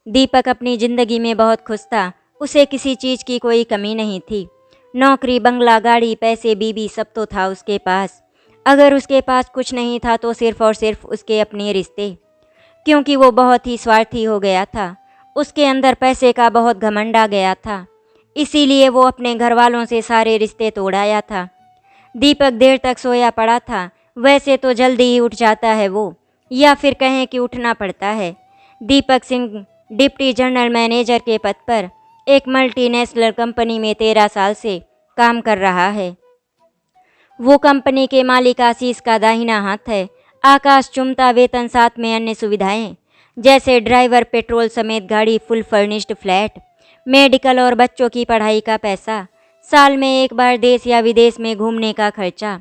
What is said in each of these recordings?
दीपक अपनी ज़िंदगी में बहुत खुश था। उसे किसी चीज़ की कोई कमी नहीं थी। नौकरी, बंगला, गाड़ी, पैसे, बीवी सब तो था उसके पास। अगर उसके पास कुछ नहीं था तो सिर्फ और सिर्फ उसके अपने रिश्ते, क्योंकि वो बहुत ही स्वार्थी हो गया था। उसके अंदर पैसे का बहुत घमंड आ गया था, इसीलिए वो अपने घर वालों से सारे रिश्ते तोड़ आया था। दीपक देर तक सोया पड़ा था। वैसे तो जल्दी ही उठ जाता है वो, या फिर कहें कि उठना पड़ता है। Deepak Singh deputy general manager के पद पर एक मल्टीनेशनल कंपनी में 13 साल से काम कर रहा है। वो कंपनी के मालिक आशीष का दाहिना हाथ है। आकाश चुमता वेतन, साथ में अन्य सुविधाएं जैसे ड्राइवर, पेट्रोल समेत गाड़ी, फुल फर्निश्ड फ्लैट, मेडिकल और बच्चों की पढ़ाई का पैसा, साल में एक बार देश या विदेश में घूमने का खर्चा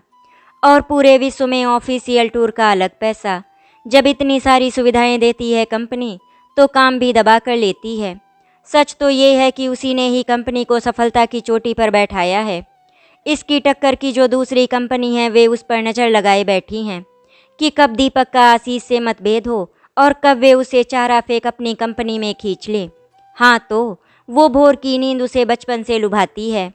और पूरे विश्व में ऑफिशियल टूर का अलग पैसा। जब इतनी सारी सुविधाएं देती है कंपनी तो काम भी दबा कर लेती है। सच तो ये है कि उसी ने ही कंपनी को सफलता की चोटी पर बैठाया है। इसकी टक्कर की जो दूसरी कंपनी है वे उस पर नज़र लगाए बैठी हैं कि कब दीपक का आशीष से मतभेद हो और कब वे उसे चारा फेंक अपनी कंपनी में खींच ले। हाँ, तो वो भोर की नींद उसे बचपन से लुभाती है।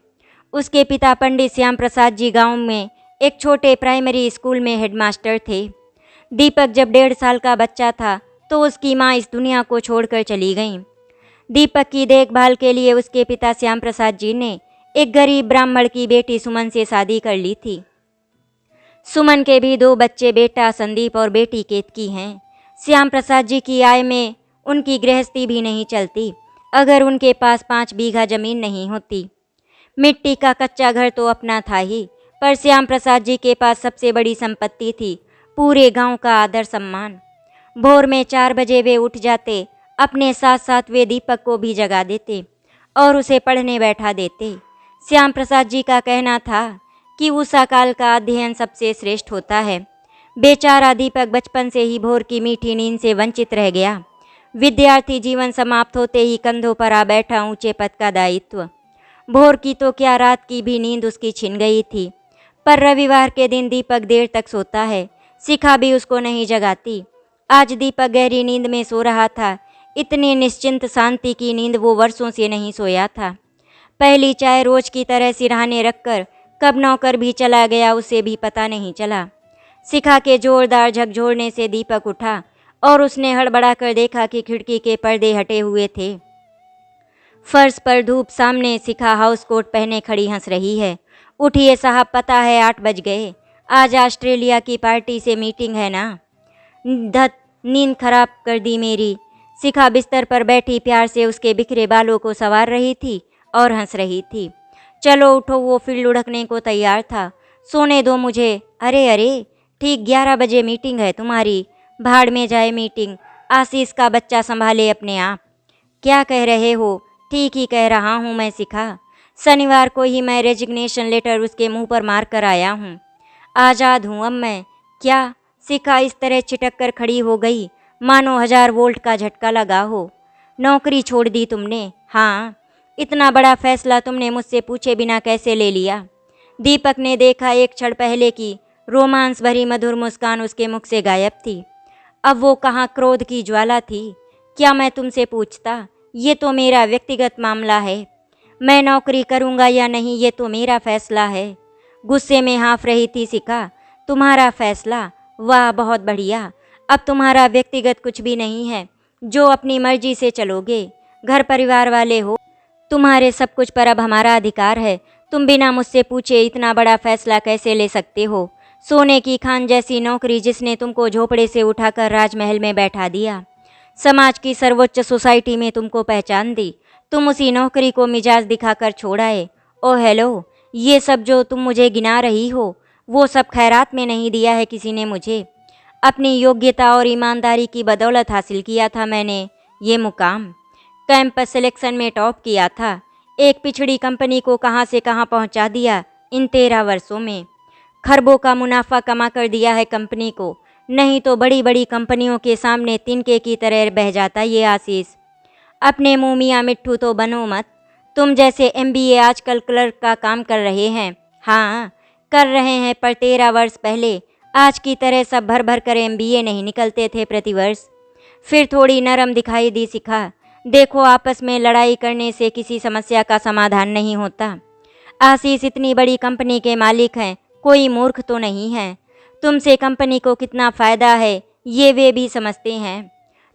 उसके पिता पंडित श्याम प्रसाद जी गांव में एक छोटे प्राइमरी स्कूल में हेडमास्टर थे। दीपक जब 1.5 साल का बच्चा था तो उसकी माँ इस दुनिया को छोड़कर चली गईं। दीपक की देखभाल के लिए उसके पिता श्याम प्रसाद जी ने एक गरीब ब्राह्मण की बेटी सुमन से शादी कर ली थी। सुमन के भी 2 बच्चे, बेटा संदीप और बेटी केतकी हैं। श्याम प्रसाद जी की आय में उनकी गृहस्थी भी नहीं चलती अगर उनके पास 5 बीघा जमीन नहीं होती। मिट्टी का कच्चा घर तो अपना था ही, पर श्याम प्रसाद जी के पास सबसे बड़ी संपत्ति थी पूरे गांव का आदर सम्मान। भोर में 4 बजे वे उठ जाते। अपने साथ साथ वे दीपक को भी जगा देते और उसे पढ़ने बैठा देते। श्याम प्रसाद जी का कहना था कि उषा काल का अध्ययन सबसे श्रेष्ठ होता है। बेचारा दीपक बचपन से ही भोर की मीठी नींद से वंचित रह गया। विद्यार्थी जीवन समाप्त होते ही कंधों पर आ बैठा ऊंचे पद का दायित्व। भोर की तो क्या, रात की भी नींद उसकी छिन गई थी। पर रविवार के दिन दीपक देर तक सोता है। शिखा भी उसको नहीं जगाती। आज दीपक गहरी नींद में सो रहा था। इतनी निश्चिंत शांति की नींद वो वर्षों से नहीं सोया था। पहली चाय रोज की तरह सिरहाने रखकर कब नौकर भी चला गया उसे भी पता नहीं चला। शिखा के जोरदार झकझोरने से दीपक उठा और उसने हड़बड़ा कर देखा कि खिड़की के पर्दे हटे हुए थे। फर्श पर धूप सामने शिखा हाउस कोट पहने खड़ी हंस रही है। उठिए साहब, पता है 8 बज गए। आज ऑस्ट्रेलिया की पार्टी से मीटिंग है ना। धत, नींद खराब कर दी मेरी। शिखा बिस्तर पर बैठी प्यार से उसके बिखरे बालों को संवार रही थी और हंस रही थी। चलो उठो, वो फिर लुढ़कने को तैयार था। सोने दो मुझे। अरे अरे, ठीक 11 बजे मीटिंग है तुम्हारी। भाड़ में जाए मीटिंग। आशीष का बच्चा संभाले अपने आप। क्या कह रहे हो? ठीक ही कह रहा हूँ मैं शिखा। शनिवार को ही मैं रेजिग्नेशन लेटर उसके मुंह पर मार कर आया हूँ। आज़ाद हूँ अब मैं। क्या? शिखा इस तरह चिटक कर खड़ी हो गई मानो 1000 वोल्ट का झटका लगा हो। नौकरी छोड़ दी तुमने? हाँ। इतना बड़ा फैसला तुमने मुझसे पूछे बिना कैसे ले लिया? दीपक ने देखा एक क्षण पहले की रोमांस भरी मधुर मुस्कान उसके मुख से गायब थी। अब वो कहाँ क्रोध की ज्वाला थी। क्या मैं तुमसे पूछता? ये तो मेरा व्यक्तिगत मामला है। मैं नौकरी करूँगा या नहीं ये तो मेरा फैसला है। गुस्से में हाँफ रही थी शिखा। तुम्हारा फैसला? वाह, बहुत बढ़िया। अब तुम्हारा व्यक्तिगत कुछ भी नहीं है। जो अपनी मर्जी से चलोगे। घर परिवार वाले हो, तुम्हारे सब कुछ पर अब हमारा अधिकार है। तुम बिना मुझसे पूछे इतना बड़ा फैसला कैसे ले सकते हो? सोने की खान जैसी नौकरी जिसने तुमको झोपड़े से उठाकर राजमहल में बैठा दिया, समाज की सर्वोच्च सोसाइटी में तुमको पहचान दी, तुम उसी नौकरी को मिजाज दिखाकर छोड़ाए। ओ हेलो, ये सब जो तुम मुझे गिना रही हो वो सब खैरात में नहीं दिया है किसी ने मुझे। अपनी योग्यता और ईमानदारी की बदौलत हासिल किया था मैंने ये मुकाम। कैंपस सिलेक्शन में टॉप किया था। एक पिछड़ी कंपनी को कहां से कहां पहुंचा दिया इन 13 वर्षों में। खरबों का मुनाफा कमा कर दिया है कंपनी को। नहीं तो बड़ी बड़ी कंपनियों के सामने तिनके की तरह बह जाता ये आशीष। अपने मुँह मियाँ मिट्ठू तो बनो मत। तुम जैसे MBA आजकल क्लर्क का काम कर रहे हैं। हाँ, कर रहे हैं, पर 13 वर्ष पहले आज की तरह सब भर भर कर MBA नहीं निकलते थे प्रतिवर्ष। फिर थोड़ी नरम दिखाई दी शिखा। देखो, आपस में लड़ाई करने से किसी समस्या का समाधान नहीं होता। आशीष इतनी बड़ी कंपनी के मालिक हैं, कोई मूर्ख तो नहीं है। तुमसे कंपनी को कितना फ़ायदा है ये वे भी समझते हैं।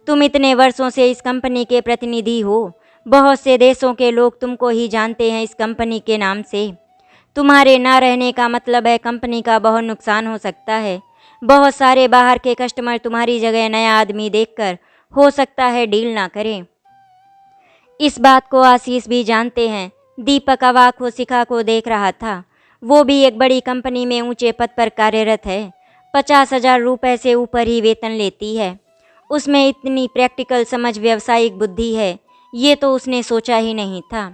तुम इतने वर्षों से इस कंपनी के प्रतिनिधि हो, बहुत से देशों के लोग तुमको ही जानते हैं इस कंपनी के नाम से। तुम्हारे ना रहने का मतलब है कंपनी का बहुत नुकसान हो सकता है। बहुत सारे बाहर के कस्टमर तुम्हारी जगह नया आदमी देखकर हो सकता है डील ना करें। इस बात को आशीष भी जानते हैं। दीपक अवाक हो शिखा को देख रहा था। वो भी एक बड़ी कंपनी में ऊंचे पद पर कार्यरत है। 50,000 रुपये से ऊपर ही वेतन लेती है। उसमें इतनी प्रैक्टिकल समझ, व्यावसायिक बुद्धि है, ये तो उसने सोचा ही नहीं था।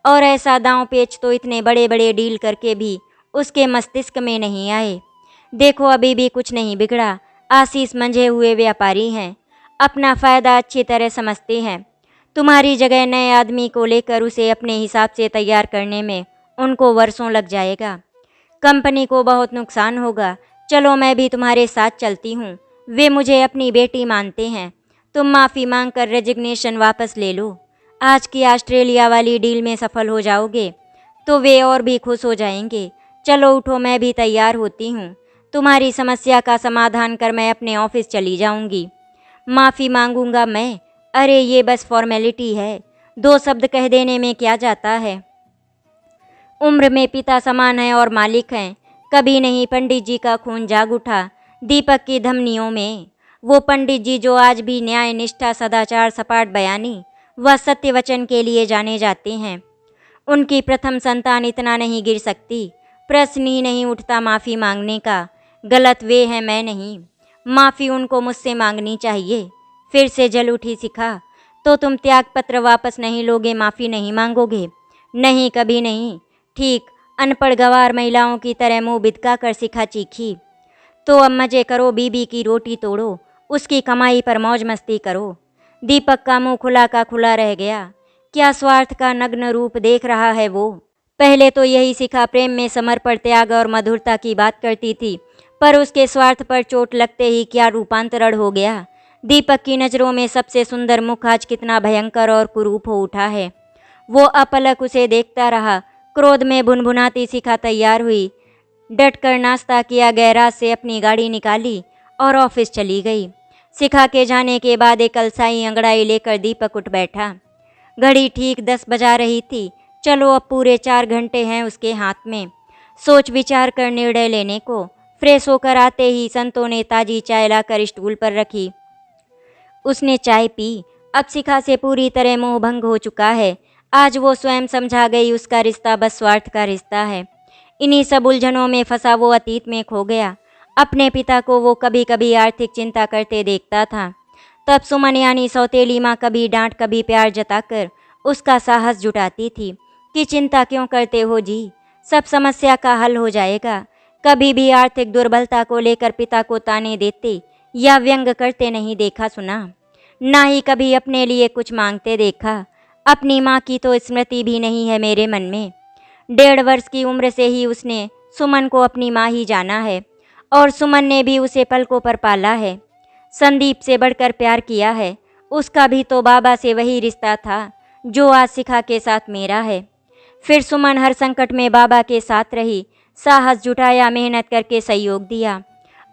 और ऐसा दांव पेच तो इतने बड़े बड़े डील करके भी उसके मस्तिष्क में नहीं आए। देखो, अभी भी कुछ नहीं बिगड़ा। आशीष मंझे हुए व्यापारी हैं, अपना फ़ायदा अच्छी तरह समझते हैं। तुम्हारी जगह नए आदमी को लेकर उसे अपने हिसाब से तैयार करने में उनको वर्षों लग जाएगा। कंपनी को बहुत नुकसान होगा। चलो, मैं भी तुम्हारे साथ चलती हूँ। वे मुझे अपनी बेटी मानते हैं। तुम माफ़ी मांगकर रेजिग्नेशन वापस ले लो। आज की ऑस्ट्रेलिया वाली डील में सफल हो जाओगे तो वे और भी खुश हो जाएंगे। चलो उठो, मैं भी तैयार होती हूँ। तुम्हारी समस्या का समाधान कर मैं अपने ऑफिस चली जाऊँगी। माफ़ी मांगूंगा मैं? अरे ये बस फॉर्मेलिटी है, 2 शब्द कह देने में क्या जाता है। उम्र में पिता समान है और मालिक हैं। कभी नहीं पंडित जी का खून जाग उठा दीपक की धमनियों में। वो पंडित जी जो आज भी न्याय, निष्ठा, सदाचार, सपाट बयानी व सत्य वचन के लिए जाने जाते हैं, उनकी प्रथम संतान इतना नहीं गिर सकती। प्रश्न ही नहीं उठता माफ़ी मांगने का। गलत वे है, मैं नहीं। माफ़ी उनको मुझसे मांगनी चाहिए। फिर से जल उठी शिखा। तो तुम त्यागपत्र वापस नहीं लोगे, माफ़ी नहीं मांगोगे? नहीं, कभी नहीं। ठीक अनपढ़ गंवार महिलाओं की तरह मुंह बिदका कर शिखा चीखी। तो अब मजे करो, बीबी की रोटी तोड़ो, उसकी कमाई पर मौज मस्ती करो। दीपक का मुंह खुला का खुला रह गया। क्या स्वार्थ का नग्न रूप देख रहा है वो। पहले तो यही शिखा प्रेम में समर्पण, त्याग और मधुरता की बात करती थी, पर उसके स्वार्थ पर चोट लगते ही क्या रूपांतरण हो गया। दीपक की नज़रों में सबसे सुंदर मुख आज कितना भयंकर और कुरूप हो उठा है। वो अपलक उसे देखता रहा। क्रोध में भुनभुनाती शिखा तैयार हुई। डटकर नाश्ता किया, गैराज से अपनी गाड़ी निकाली और ऑफिस चली गई। शिखा के जाने के बाद एक अलसाई अंगड़ाई लेकर दीपक उठ बैठा। घड़ी ठीक 10 बजा रही थी। चलो, अब पूरे 4 घंटे हैं उसके हाथ में सोच विचार कर निर्णय लेने को। फ्रेश होकर आते ही संतों ने ताजी चाय लाकर स्टूल पर रखी। उसने चाय पी। अब शिखा से पूरी तरह मोह भंग हो चुका है। आज वो स्वयं समझा गई उसका रिश्ता बस स्वार्थ का रिश्ता है। इन्हीं सब उलझनों में फंसा वो अतीत में खो गया। अपने पिता को वो कभी कभी आर्थिक चिंता करते देखता था। तब सुमन यानी सौतेली माँ कभी डांट कभी प्यार जताकर उसका साहस जुटाती थी कि चिंता क्यों करते हो जी, सब समस्या का हल हो जाएगा। कभी भी आर्थिक दुर्बलता को लेकर पिता को ताने देते या व्यंग करते नहीं देखा सुना। ना ही कभी अपने लिए कुछ मांगते देखा। अपनी माँ की तो स्मृति भी नहीं है मेरे मन में। 1.5 वर्ष की उम्र से ही उसने सुमन को अपनी माँ ही जाना है और सुमन ने भी उसे पलकों पर पाला है। संदीप से बढ़कर प्यार किया है। उसका भी तो बाबा से वही रिश्ता था जो आज शिखा के साथ मेरा है। फिर सुमन हर संकट में बाबा के साथ रही, साहस जुटाया, मेहनत करके सहयोग दिया।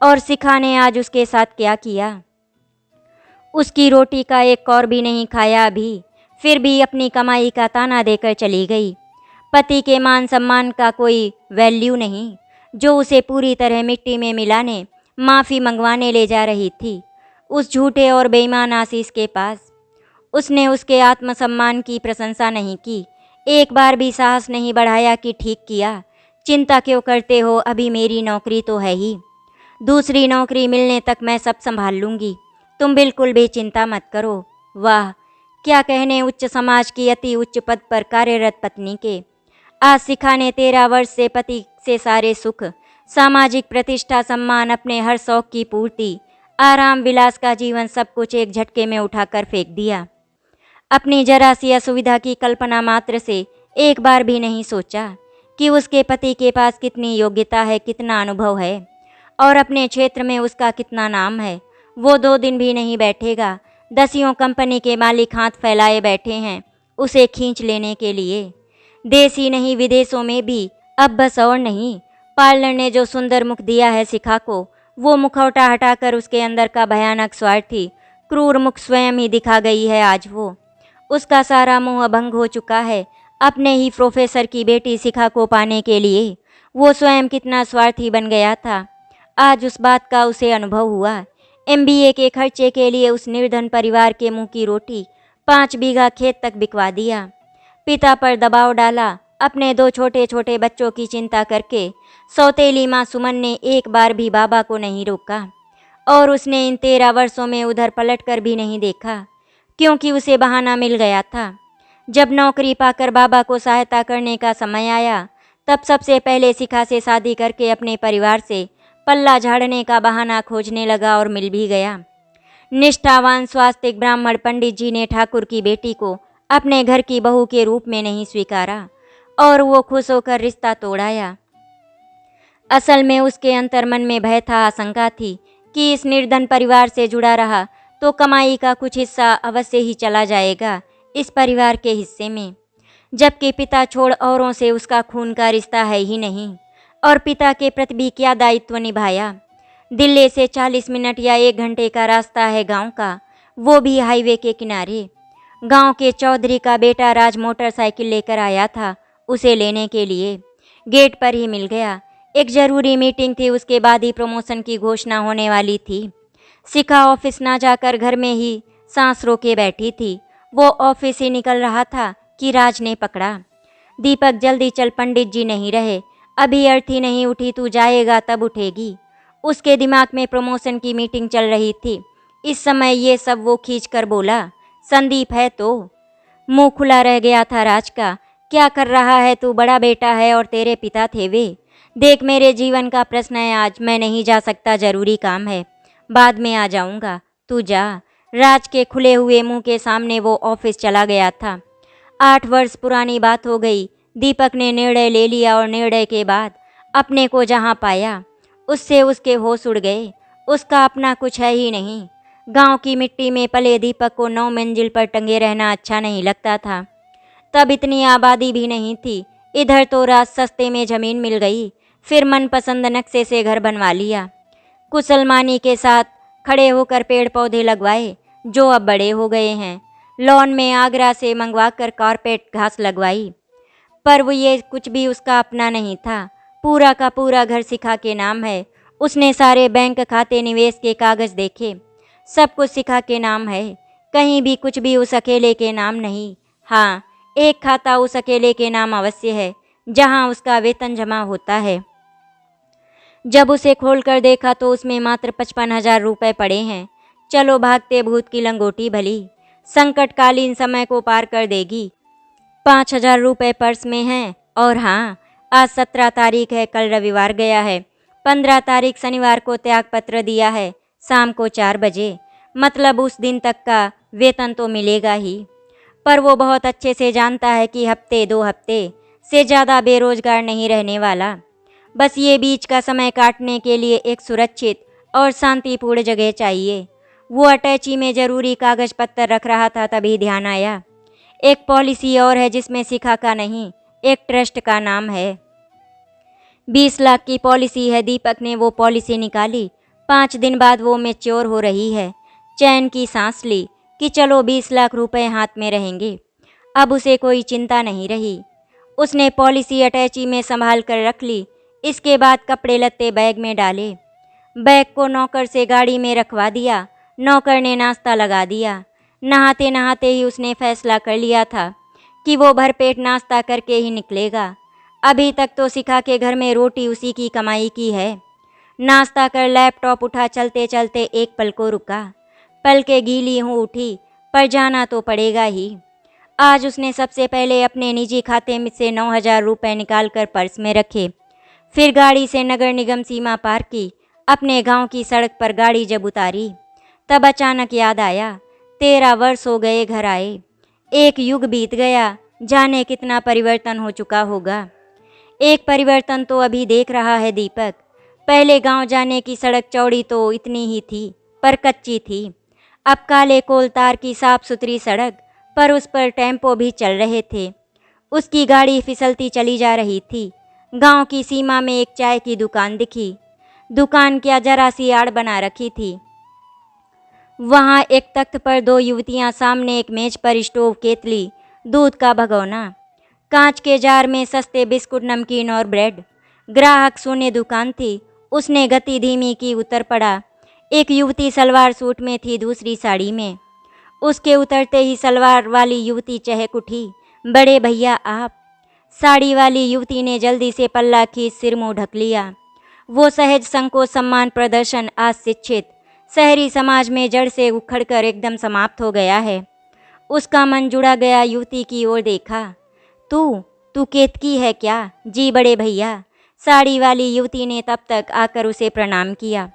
और शिखा ने आज उसके साथ क्या किया। उसकी रोटी का एक कौर भी नहीं खाया अभी, फिर भी अपनी कमाई का ताना देकर चली गई। पति के मान सम्मान का कोई वैल्यू नहीं, जो उसे पूरी तरह मिट्टी में मिलाने, माफ़ी मंगवाने ले जा रही थी उस झूठे और बेईमान आशीष के पास। उसने उसके आत्मसम्मान की प्रशंसा नहीं की, एक बार भी साहस नहीं बढ़ाया कि ठीक किया। चिंता क्यों करते हो, अभी मेरी नौकरी तो है ही। दूसरी नौकरी मिलने तक मैं सब संभाल लूँगी, तुम बिल्कुल भी चिंता मत करो। वाह, क्या कहने उच्च समाज की अति उच्च पद पर कार्यरत पत्नी के। आज शिखा ने 13 वर्ष से पति से सारे सुख, सामाजिक प्रतिष्ठा, सम्मान, अपने हर शौक की पूर्ति, आराम विलास का जीवन सब कुछ एक झटके में उठाकर फेंक दिया। अपनी जरा सी असुविधा की कल्पना मात्र से एक बार भी नहीं सोचा कि उसके पति के पास कितनी योग्यता है, कितना अनुभव है और अपने क्षेत्र में उसका कितना नाम है। वो 2 दिन भी नहीं बैठेगा, दसियों कंपनी के मालिक हाथ फैलाए बैठे हैं उसे खींच लेने के लिए। देश ही नहीं विदेशों में भी अब बस और नहीं। पार्लर ने जो सुंदर मुख दिया है शिखा को, वो मुखौटा हटाकर उसके अंदर का भयानक स्वार्थी क्रूर मुख स्वयं ही दिखा गई है आज वो। उसका सारा मोह भंग हो चुका है अपने ही प्रोफेसर की बेटी शिखा को पाने के लिए। वो स्वयं कितना स्वार्थी बन गया था, आज उस बात का उसे अनुभव हुआ। एमबीए के खर्चे के लिए उस निर्धन परिवार के मुंह की रोटी 5 बीघा खेत तक बिकवा दिया। पिता पर दबाव डाला, अपने 2 छोटे छोटे बच्चों की चिंता करके सौतेली माँ सुमन ने एक बार भी बाबा को नहीं रोका और उसने इन 13 वर्षों में उधर पलट कर भी नहीं देखा, क्योंकि उसे बहाना मिल गया था। जब नौकरी पाकर बाबा को सहायता करने का समय आया, तब सबसे पहले शिखा से शादी करके अपने परिवार से पल्ला झाड़ने का बहाना खोजने लगा और मिल भी गया। निष्ठावान स्वास्तिक ब्राह्मण पंडित जी ने ठाकुर की बेटी को अपने घर की बहू के रूप में नहीं स्वीकारा और वो खुश होकर रिश्ता तोड़ाया। असल में उसके अंतर्मन में भय था, आशंका थी कि इस निर्धन परिवार से जुड़ा रहा तो कमाई का कुछ हिस्सा अवश्य ही चला जाएगा इस परिवार के हिस्से में, जबकि पिता छोड़ औरों से उसका खून का रिश्ता है ही नहीं। और पिता के प्रति भी क्या दायित्व निभाया। दिल्ली से 40 मिनट या 1 घंटे का रास्ता है गांव का, वो भी हाईवे के किनारे। गांव के चौधरी का बेटा राज मोटरसाइकिल लेकर आया था उसे लेने के लिए। गेट पर ही मिल गया। एक जरूरी मीटिंग थी, उसके बाद ही प्रमोशन की घोषणा होने वाली थी। शिखा ऑफिस ना जाकर घर में ही सांस रोके बैठी थी। वो ऑफिस ही निकल रहा था कि राज ने पकड़ा। दीपक जल्दी चल, पंडित जी नहीं रहे, अभी अर्थी नहीं उठी, तू जाएगा तब उठेगी। उसके दिमाग में प्रमोशन की मीटिंग चल रही थी। इस समय ये सब वो खींच कर बोला, संदीप है तो। मुंह खुला रह गया था राज का। क्या कर रहा है तू, बड़ा बेटा है और तेरे पिता थे वे। देख मेरे जीवन का प्रश्न है आज, मैं नहीं जा सकता, जरूरी काम है, बाद में आ जाऊंगा, तू जा। राज के खुले हुए मुंह के सामने वो ऑफिस चला गया था। 8 वर्ष पुरानी बात हो गई। दीपक ने निर्णय ले लिया और निर्णय के बाद अपने को जहां पाया उससे उसके होश उड़ गए। उसका अपना कुछ है ही नहीं। गांव की मिट्टी में पले दीपक को 9 मंजिल पर टंगे रहना अच्छा नहीं लगता था। तब इतनी आबादी भी नहीं थी। इधर तो रात सस्ते में ज़मीन मिल गई, फिर मनपसंद नक्शे से घर बनवा लिया। कुशलमानी के साथ खड़े होकर पेड़ पौधे लगवाए जो अब बड़े हो गए हैं। लॉन में आगरा से मंगवाकर कारपेट घास लगवाई। पर वो ये कुछ भी उसका अपना नहीं था। पूरा का पूरा घर शिखा के नाम है। उसने सारे बैंक खाते निवेश के कागज देखे, सब कुछ शिखा के नाम है। कहीं भी कुछ भी उस अकेले के नाम नहीं। हाँ, एक खाता उस अकेले के नाम अवश्य है जहां उसका वेतन जमा होता है। जब उसे खोलकर देखा तो उसमें मात्र 55,000 रुपये पड़े हैं। चलो भागते भूत की लंगोटी भली, संकटकालीन समय को पार कर देगी। 5,000 रुपये पर्स में हैं। और हाँ, आज 17 तारीख है, कल रविवार गया है। 15 तारीख शनिवार को त्याग पत्र दिया है, शाम को 4 बजे। मतलब उस दिन तक का वेतन तो मिलेगा ही। पर वो बहुत अच्छे से जानता है कि हफ्ते 2 हफ्ते से ज़्यादा बेरोजगार नहीं रहने वाला। बस ये बीच का समय काटने के लिए एक सुरक्षित और शांतिपूर्ण जगह चाहिए। वो अटैची में ज़रूरी कागज पत्र रख रहा था, तभी ध्यान आया एक पॉलिसी और है जिसमें शिखा का नहीं, एक ट्रस्ट का नाम है। 20 लाख की पॉलिसी है। दीपक ने वो पॉलिसी निकाली। 5 दिन बाद वो मैच्योर हो रही है। चैन की सांस ली कि चलो 20 लाख रुपए हाथ में रहेंगे। अब उसे कोई चिंता नहीं रही। उसने पॉलिसी अटैची में संभाल कर रख ली। इसके बाद कपड़े लत्ते बैग में डाले। बैग को नौकर से गाड़ी में रखवा दिया। नौकर ने नाश्ता लगा दिया। नहाते नहाते ही उसने फैसला कर लिया था कि वो भरपेट नाश्ता करके ही निकलेगा। अभी तक तो शिखा के घर में रोटी उसी की कमाई की है। नाश्ता कर लैपटॉप उठा, चलते चलते एक पल को रुका। पलकें गीली हों उठी, पर जाना तो पड़ेगा ही। आज उसने सबसे पहले अपने निजी खाते में से 9,000 रुपये निकाल कर पर्स में रखे। फिर गाड़ी से नगर निगम सीमा पार की। अपने गांव की सड़क पर गाड़ी जब उतारी, तब अचानक याद आया 13 वर्ष हो गए घर आए। एक युग बीत गया, जाने कितना परिवर्तन हो चुका होगा। एक परिवर्तन तो अभी देख रहा है दीपक। पहले गांव जाने की सड़क चौड़ी तो इतनी ही थी, पर कच्ची थी। अब काले कोलतार की साफ सुथरी सड़क पर उस पर टेम्पो भी चल रहे थे। उसकी गाड़ी फिसलती चली जा रही थी। गांव की सीमा में एक चाय की दुकान दिखी। दुकान क्या जरा सी आड़ बना रखी थी। वहां एक तख्त पर दो युवतियां, सामने एक मेज पर स्टोव, केतली, दूध का भगोना, कांच के जार में सस्ते बिस्कुट, नमकीन और ब्रेड। ग्राहक शून्य दुकान थी। उसने गति धीमी की, उतर पड़ा। एक युवती सलवार सूट में थी, दूसरी साड़ी में। उसके उतरते ही सलवार वाली युवती चहक उठी, बड़े भैया आप। साड़ी वाली युवती ने जल्दी से पल्ला खींच सिर मुंह ढक लिया। वो सहज संकोच सम्मान प्रदर्शन आज शिक्षित शहरी समाज में जड़ से उखड़कर एकदम समाप्त हो गया है। उसका मन जुड़ा गया। युवती की ओर देखा। तू तू केतकी है क्या? जी बड़े भैया। साड़ी वाली युवती ने तब तक आकर उसे प्रणाम किया।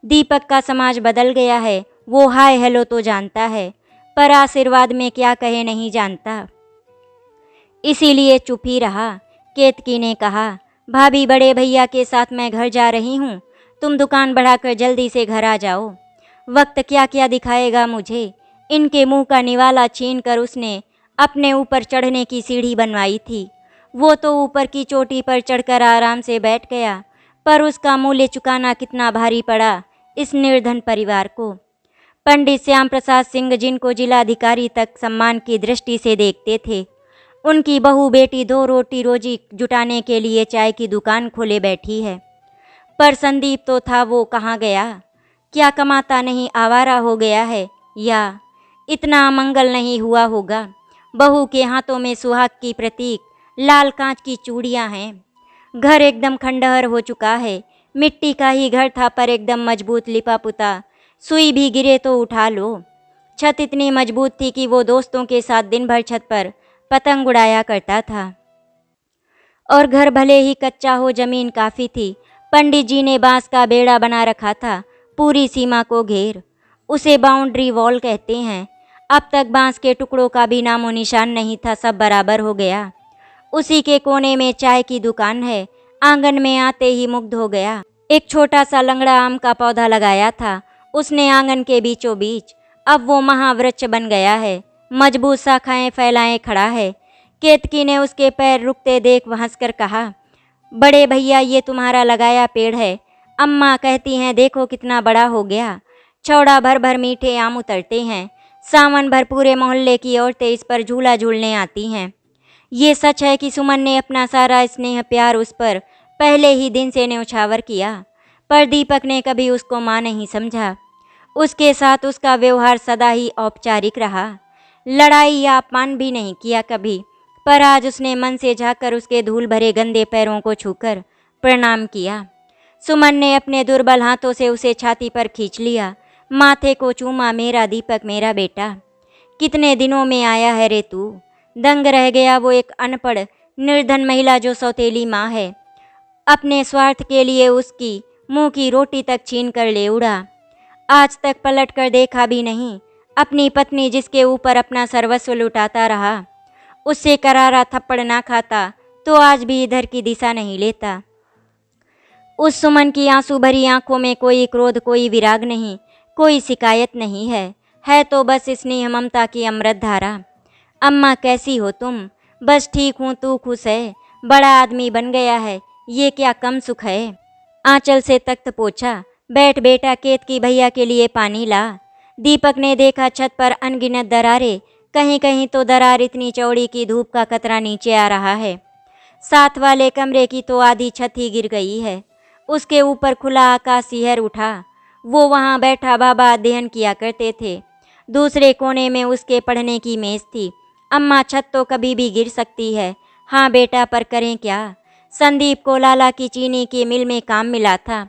दीपक का समाज बदल गया है। वो हाय हेलो तो जानता है, पर आशीर्वाद में क्या कहे नहीं जानता, इसीलिए चुप ही रहा। केतकी ने कहा, भाभी बड़े भैया के साथ मैं घर जा रही हूँ, तुम दुकान बढ़ाकर जल्दी से घर आ जाओ। वक्त क्या क्या दिखाएगा मुझे। इनके मुंह का निवाला छीन कर उसने अपने ऊपर चढ़ने की सीढ़ी बनवाई थी। वो तो ऊपर की चोटी पर चढ़कर आराम से बैठ गया, पर उसका मूल्य चुकाना कितना भारी पड़ा इस निर्धन परिवार को। पंडित श्याम प्रसाद सिंह, जिनको जिलाधिकारी तक सम्मान की दृष्टि से देखते थे, उनकी बहू बेटी दो रोटी रोजी जुटाने के लिए चाय की दुकान खोले बैठी है। पर संदीप तो था, वो कहाँ गया? क्या कमाता नहीं आवारा हो गया है, या इतना अमंगल नहीं हुआ होगा? बहू के हाथों में सुहाग की प्रतीक लाल कांच की चूड़ियां हैं। घर एकदम खंडहर हो चुका है। मिट्टी का ही घर था, पर एकदम मजबूत लिपा पुता। सुई भी गिरे तो उठा लो। छत इतनी मजबूत थी कि वो दोस्तों के साथ दिन भर छत पर पतंग उड़ाया करता था। और घर भले ही कच्चा हो, जमीन काफ़ी थी। पंडित जी ने बांस का बेड़ा बना रखा था, पूरी सीमा को घेर। उसे बाउंड्री वॉल कहते हैं। अब तक बांस के टुकड़ों का भी नामो निशान नहीं था, सब बराबर हो गया। उसी के कोने में चाय की दुकान है। आंगन में आते ही मुग्ध हो गया। एक छोटा सा लंगड़ा आम का पौधा लगाया था उसने आंगन के बीचों बीच। अब वो महावृक्ष बन गया है, मजबूत शाखाएं फैलाए खड़ा है। केतकी ने उसके पैर रुकते देख हंसकर कहा, बड़े भैया ये तुम्हारा लगाया पेड़ है। अम्मा कहती हैं देखो कितना बड़ा हो गया। चौड़ा भर भर मीठे आम उतरते हैं। सावन भर पूरे मोहल्ले की औरतें इस पर झूला झूलने आती हैं। ये सच है कि सुमन ने अपना सारा स्नेह प्यार उस पर पहले ही दिन से न्यौछावर किया, पर दीपक ने कभी उसको मां नहीं समझा। उसके साथ उसका व्यवहार सदा ही औपचारिक रहा। लड़ाई या अपमान भी नहीं किया कभी, पर आज उसने मन से झांककर उसके धूल भरे गंदे पैरों को छूकर प्रणाम किया। सुमन ने अपने दुर्बल हाथों से उसे छाती पर खींच लिया, माथे को चूमा। मेरा दीपक, मेरा बेटा, कितने दिनों में आया है रे तू। दंग रह गया वो एक अनपढ़ निर्धन महिला जो सौतेली माँ है। अपने स्वार्थ के लिए उसकी मुंह की रोटी तक छीन कर ले उड़ा। आज तक पलट कर देखा भी नहीं। अपनी पत्नी जिसके ऊपर अपना सर्वस्व लुटाता रहा, उससे करारा थप्पड़ ना खाता तो आज भी इधर की दिशा नहीं लेता। उस सुमन की आंसू भरी आंखों में कोई क्रोध, कोई विराग नहीं, कोई शिकायत नहीं है तो बस स्नेह ममता की अमृत धारा। अम्मा कैसी हो तुम? बस ठीक हूँ, तू खुश है? बड़ा आदमी बन गया है, ये क्या कम सुख है। आंचल से तख्त पोछा। बैठ बेटा, केतकी भैया के लिए पानी ला। दीपक ने देखा छत पर अनगिनत दरारें, कहीं कहीं तो दरार इतनी चौड़ी कि धूप का कतरा नीचे आ रहा है। साथ वाले कमरे की तो आधी छत ही गिर गई है। उसके ऊपर खुला आकाश सिहर उठा। वो वहाँ बैठा बाबा अध्ययन किया करते थे। दूसरे कोने में उसके पढ़ने की मेज थी। अम्मा, छत तो कभी भी गिर सकती है। हाँ बेटा, पर करें क्या। संदीप को लाला की चीनी के मिल में काम मिला था।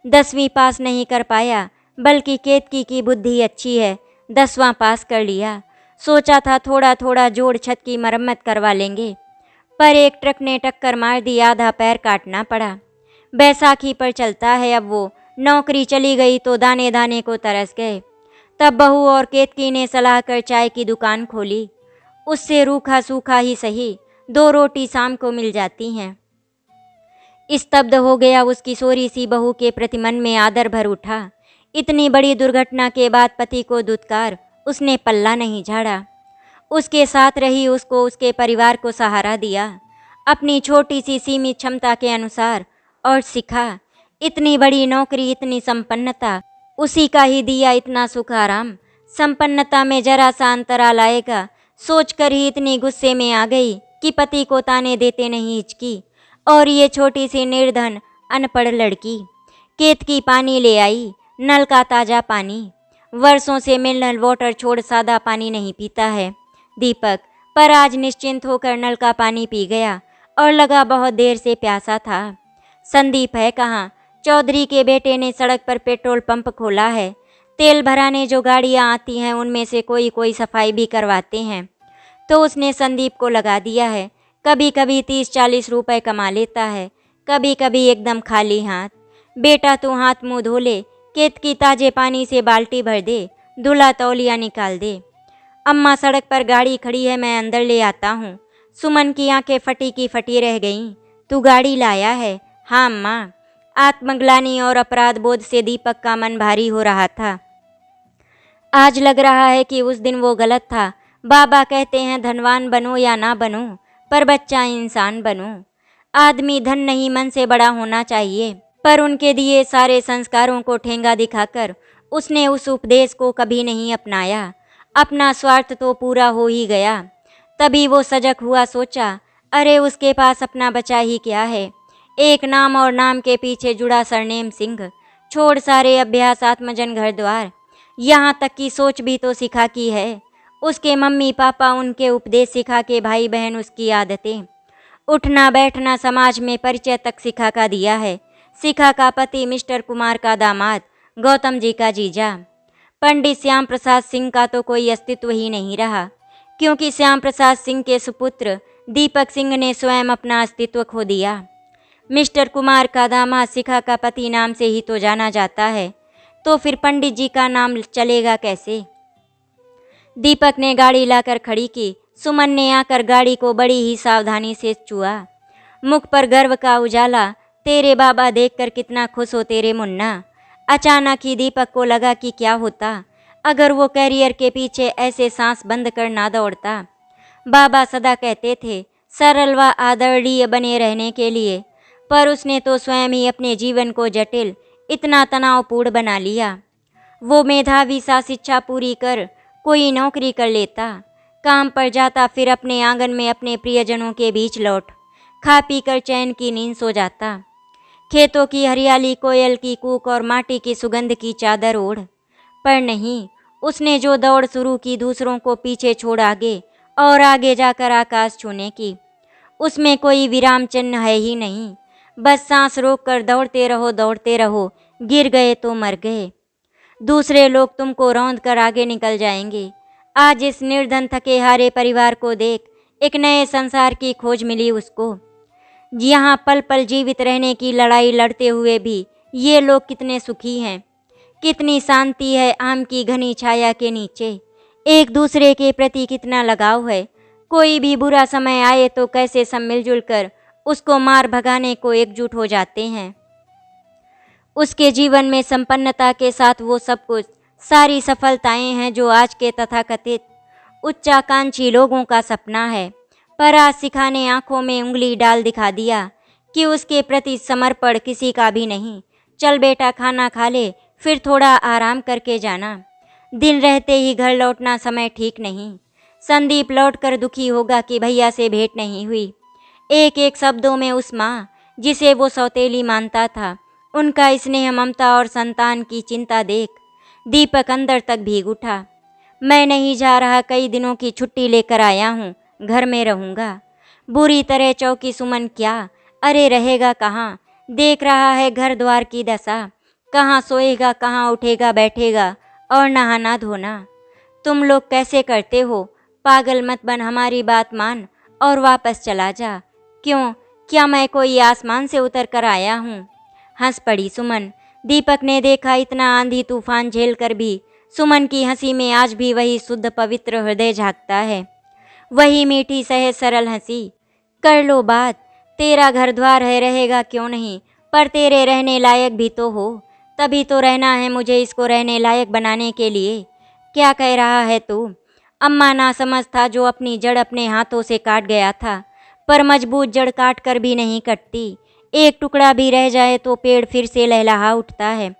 10वीं पास नहीं कर पाया, बल्कि केतकी की बुद्धि अच्छी है, 10वां पास कर लिया। सोचा था थोड़ा थोड़ा जोड़ छत की मरम्मत करवा लेंगे, पर एक ट्रक ने टक्कर मार दी, आधा पैर काटना पड़ा। बैसाखी पर चलता है अब वो। नौकरी चली गई तो दाने दाने को तरस गए। तब बहू और केतकी ने सलाह कर चाय की दुकान खोली। उससे रूखा सूखा ही सही 2 रोटी शाम को मिल जाती हैं। स्तब्ध हो गया। उस किशोरी सी बहू के प्रति मन में आदर भर उठा। इतनी बड़ी दुर्घटना के बाद पति को धुतकार उसने पल्ला नहीं झाड़ा। उसके साथ रही, उसको उसके परिवार को सहारा दिया अपनी छोटी सी सीमित क्षमता के अनुसार, और सीखा इतनी बड़ी नौकरी, इतनी संपन्नता, उसी का ही दिया इतना सुख आराम। संपन्नता में जरा सा अंतराल आएगा सोचकर ही इतनी गुस्से में आ गई कि पति को ताने देते नहीं हिचकी। और ये छोटी सी निर्धन अनपढ़ लड़की केतकी पानी ले आई, नल का ताज़ा पानी। वर्षों से मिनरल वाटर छोड़ सादा पानी नहीं पीता है दीपक, पर आज निश्चिंत होकर नल का पानी पी गया और लगा बहुत देर से प्यासा था। संदीप है कहाँ? चौधरी के बेटे ने सड़क पर पेट्रोल पंप खोला है। तेल भराने जो गाड़ियाँ आती हैं उनमें से कोई कोई सफाई भी करवाते हैं, तो उसने संदीप को लगा दिया है। कभी कभी 30-40 रुपए कमा लेता है, कभी कभी एकदम खाली हाथ। बेटा तू हाथ मुँह धो ले, केतकी ताजे पानी से बाल्टी भर दे, धुला तौलिया निकाल दे। अम्मा सड़क पर गाड़ी खड़ी है, मैं अंदर ले आता हूँ। सुमन की आंखें फटी की फटी रह गईं। तू गाड़ी लाया है? हाँ अम्मा। आत्मग्लानि और अपराध बोध से दीपक का मन भारी हो रहा था। आज लग रहा है कि उस दिन वो गलत था। बाबा कहते हैं धनवान बनो या ना बनो, पर बच्चा इंसान बनो। आदमी धन नहीं मन से बड़ा होना चाहिए। पर उनके दिए सारे संस्कारों को ठेंगा दिखाकर उसने उस उपदेश को कभी नहीं अपनाया। अपना स्वार्थ तो पूरा हो ही गया। तभी वो सजग हुआ, सोचा अरे उसके पास अपना बचा ही क्या है। एक नाम और नाम के पीछे जुड़ा सरनेम सिंह, छोड़ सारे अभ्यास, आत्मजन, घर द्वार, यहाँ तक की सोच भी तो सिखा की है। उसके मम्मी पापा उनके उपदेश सिखा के, भाई बहन उसकी आदतें, उठना बैठना, समाज में परिचय तक सिखा का दिया है। शिखा का पति मिस्टर कुमार का दामाद, गौतम जी का जीजा। पंडित श्याम प्रसाद सिंह का तो कोई अस्तित्व ही नहीं रहा, क्योंकि श्याम प्रसाद सिंह के सुपुत्र दीपक सिंह ने स्वयं अपना अस्तित्व खो दिया। मिस्टर कुमार का दामाद शिखा का पति नाम से ही तो जाना जाता है, तो फिर पंडित जी का नाम चलेगा कैसे? दीपक ने गाड़ी लाकर खड़ी की। सुमन ने आकर गाड़ी को बड़ी ही सावधानी से छुआ। मुख पर गर्व का उजाला। तेरे बाबा देखकर कितना खुश हो तेरे मुन्ना। अचानक ही दीपक को लगा कि क्या होता अगर वो कैरियर के पीछे ऐसे सांस बंद कर ना दौड़ता। बाबा सदा कहते थे सरल व आदरणीय बने रहने के लिए, पर उसने तो स्वयं ही अपने जीवन को जटिल, इतना तनावपूर्ण बना लिया। वो मेधावी सा शिक्षा पूरी कर कोई नौकरी कर लेता, काम पर जाता, फिर अपने आंगन में अपने प्रियजनों के बीच लौट खा पी कर चैन की नींद सो जाता। खेतों की हरियाली, कोयल की कूक और माटी की सुगंध की चादर ओढ़। पर नहीं, उसने जो दौड़ शुरू की दूसरों को पीछे छोड़ आगे और आगे जाकर आकाश छूने की, उसमें कोई विराम चिन्ह है ही नहीं। बस सांस रोक कर दौड़ते रहो, गिर गए तो मर गए। दूसरे लोग तुमको रौंद कर आगे निकल जाएंगे। आज इस निर्धन थके हारे परिवार को देख, एक नए संसार की खोज मिली उसको। यहाँ पल पल जीवित रहने की लड़ाई लड़ते हुए भी ये लोग कितने सुखी हैं। कितनी शांति है आम की घनी छाया के नीचे। एक दूसरे के प्रति कितना लगाव है। कोई भी बुरा समय आए तो कैसे सब मिलजुल कर उसको मार भगाने को एकजुट हो जाते हैं। उसके जीवन में संपन्नता के साथ वो सब कुछ, सारी सफलताएं हैं जो आज के तथाकथित उच्चाकांक्षी लोगों का सपना है। पर आज शिखा ने आंखों में उंगली डाल दिखा दिया कि उसके प्रति समर्पण किसी का भी नहीं। चल बेटा, खाना खा ले, फिर थोड़ा आराम करके जाना। दिन रहते ही घर लौटना समय ठीक नहीं। संदीप लौटकर दुखी होगा कि भैया से भेंट नहीं हुई। एक एक शब्दों में उस माँ जिसे वो सौतेली मानता था, उनका स्नेह, ममता और संतान की चिंता देख दीपक अंदर तक भीग उठा। मैं नहीं जा रहा, कई दिनों की छुट्टी लेकर आया हूँ, घर में रहूँगा। बुरी तरह चौकी सुमन। क्या? अरे रहेगा कहाँ? देख रहा है घर द्वार की दशा। कहाँ सोएगा, कहाँ उठेगा बैठेगा, और नहाना धोना। तुम लोग कैसे करते हो? पागल मत बन, हमारी बात मान और वापस चला जा। क्यों? क्या मैं कोई आसमान से उतर कर आया हूँ? हंस पड़ी सुमन। दीपक ने देखा इतना आंधी तूफान झेल कर भी सुमन की हंसी में आज भी वही शुद्ध पवित्र हृदय झांकता है, वही मीठी सहज सरल हंसी। कर लो बात, तेरा घर द्वार है, रहेगा क्यों नहीं, पर तेरे रहने लायक भी तो हो। तभी तो रहना है मुझे इसको रहने लायक बनाने के लिए। क्या कह रहा है तू? अम्मा नासमझ था जो अपनी जड़ अपने हाथों से काट गया था, पर मजबूत जड़ काट कर भी नहीं कटती। एक टुकड़ा भी रह जाए तो पेड़ फिर से लहलहा उठता है।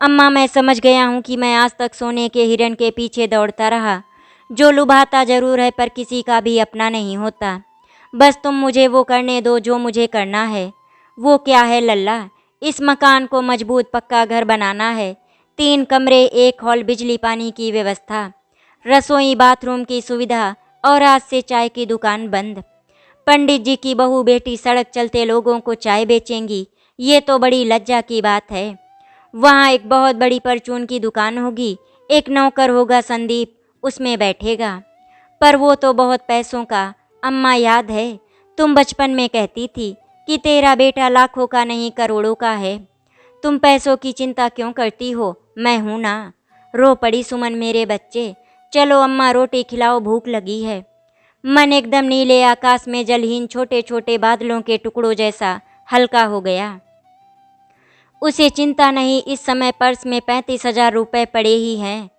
अम्मा, मैं समझ गया हूँ कि मैं आज तक सोने के हिरन के पीछे दौड़ता रहा, जो लुभाता जरूर है पर किसी का भी अपना नहीं होता। बस तुम मुझे वो करने दो जो मुझे करना है। वो क्या है लल्ला? इस मकान को मजबूत पक्का घर बनाना है। 3 कमरे, 1 हॉल, बिजली पानी की व्यवस्था, रसोई बाथरूम की सुविधा, और आज से चाय की दुकान बंद। पंडित जी की बहू बेटी सड़क चलते लोगों को चाय बेचेंगी, ये तो बड़ी लज्जा की बात है। वहाँ एक बहुत बड़ी परचून की दुकान होगी, एक नौकर होगा संदीप, उसमें बैठेगा। पर वो तो बहुत पैसों का। अम्मा, याद है तुम बचपन में कहती थी कि तेरा बेटा लाखों का नहीं करोड़ों का है। तुम पैसों की चिंता क्यों करती हो? मैं हूं ना। रो पड़ी सुमन मेरे बच्चे। चलो अम्मा, रोटी खिलाओ, भूख लगी है। मन एकदम नीले आकाश में जलहीन छोटे छोटे बादलों के टुकड़ों जैसा हल्का हो गया। उसे चिंता नहीं, इस समय पर्स में 35,000 रुपये पड़े ही हैं।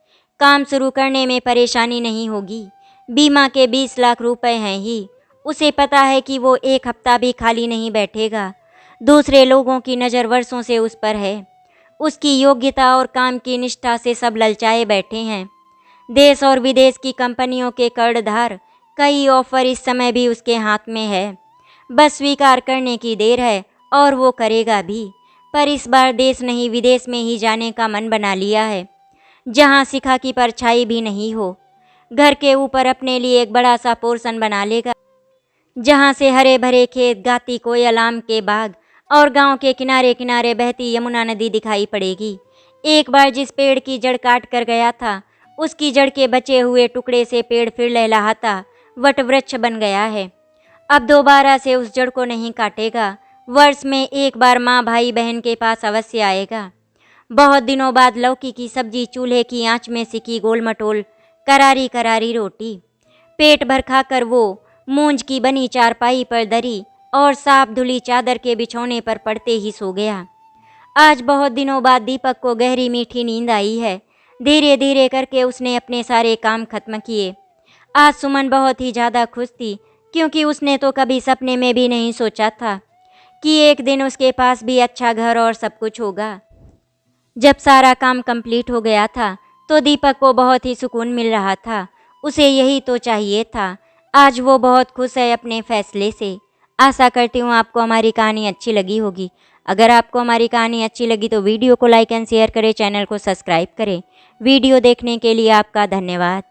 काम शुरू करने में परेशानी नहीं होगी। बीमा के 20 लाख रुपए हैं ही। उसे पता है कि वो एक हफ्ता भी खाली नहीं बैठेगा। दूसरे लोगों की नज़र वर्षों से उस पर है। उसकी योग्यता और काम की निष्ठा से सब ललचाए बैठे हैं। देश और विदेश की कंपनियों के कर्णधार कई ऑफर इस समय भी उसके हाथ में है। बस स्वीकार करने की देर है, और वो करेगा भी। पर इस बार देश नहीं, विदेश में ही जाने का मन बना लिया है, जहाँ शिखा की परछाई भी नहीं हो। घर के ऊपर अपने लिए एक बड़ा सा पोर्शन बना लेगा, जहाँ से हरे भरे खेत, गाती कोयल, आम के बाग और गांव के किनारे किनारे बहती यमुना नदी दिखाई पड़ेगी। एक बार जिस पेड़ की जड़ काट कर गया था, उसकी जड़ के बचे हुए टुकड़े से पेड़ फिर लहलहाता वटवृक्ष बन गया है। अब दोबारा से उस जड़ को नहीं काटेगा। वर्ष में एक बार माँ भाई बहन के पास अवश्य आएगा। बहुत दिनों बाद लौकी की सब्जी, चूल्हे की आंच में सिकी गोल मटोल करारी करारी रोटी, पेट भर खाकर वो मूंज की बनी चारपाई पर दरी और साफ धुली चादर के बिछौने पर पड़ते ही सो गया। आज बहुत दिनों बाद दीपक को गहरी मीठी नींद आई है। धीरे धीरे करके उसने अपने सारे काम खत्म किए। आज सुमन बहुत ही ज़्यादा खुश थी, क्योंकि उसने तो कभी सपने में भी नहीं सोचा था कि एक दिन उसके पास भी अच्छा घर और सब कुछ होगा। जब सारा काम कंप्लीट हो गया था तो दीपक को बहुत ही सुकून मिल रहा था। उसे यही तो चाहिए था। आज वो बहुत खुश है अपने फैसले से। आशा करती हूँ आपको हमारी कहानी अच्छी लगी होगी। अगर आपको हमारी कहानी अच्छी लगी तो वीडियो को लाइक एंड शेयर करें, चैनल को सब्सक्राइब करें। वीडियो देखने के लिए आपका धन्यवाद।